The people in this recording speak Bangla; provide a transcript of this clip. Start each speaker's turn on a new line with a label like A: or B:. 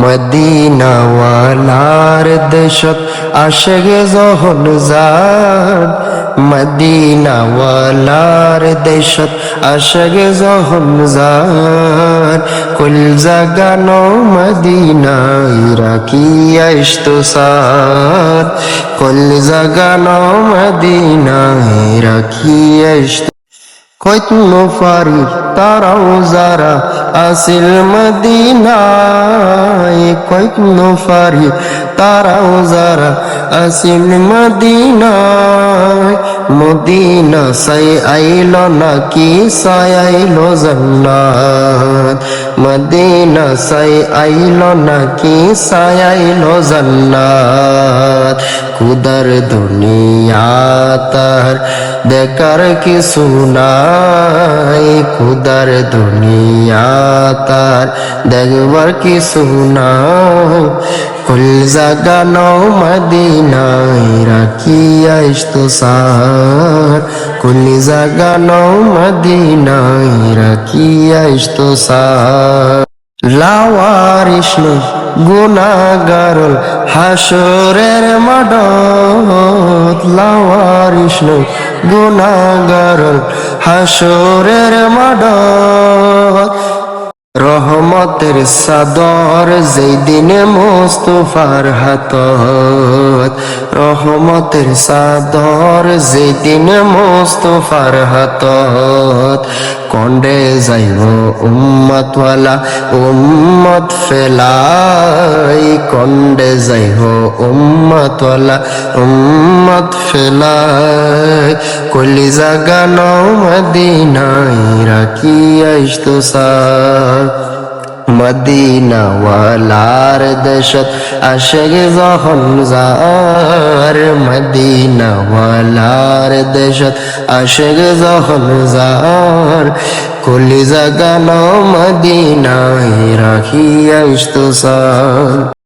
A: মদিনাওয়ালার দেশত আশেক যখন যান, মদিনাওয়ালার দেশত আশেক যখন যান, কুল জাগানো মদিনায় রাখিয়া ইস্তসার, কুল জাগানো মদিনায় রাখিয়া কইতনো ফারি তারাও যারা আসিল মদিনায়, কইতনো ফারি তারাও যারা আসিল মদিনায়, মদিনা সাই আইল নাকি সাই আইল জান্নাত, মদিনা সাই আইল নাকি সাই আইল জান্নাত। খুদার দুনিয়া তার দেখার কিছু নাই, খুদার দুনিয়া তার দেখবার কিছু নাই, কুল জাগানো মদিনায় রাখিয়া ইস্তসার, কুল জাগানো মদিনায় রাখিয়া ইস্তসার। লাওয়ারিস গুনাহগারুল হাসরের মাঠত, লাওয়ারিস গুনাহগারুল হাসরের মাঠত, রহমতের চাদর যেই দিনে মুস্তাফার হাতত, রহমতের চাদর যেই দিনে মুস্তাফার হাতত, কন্ডে যাইব উম্মতওয়ালা উম্মত ফেলাই, কন্ডে যাইব উম্মতওয়ালা উম্মত ফেলাই, কলি জাগানো মদিনায় রাখিয়া ইস্তসার। মদিনাওয়ালার দেশত আশেক যখন যার, মদিনাওয়ালার দেশত আশেক যখন যার, কলি জাগানো মদিনায় রাখিয়া ইস্তসার।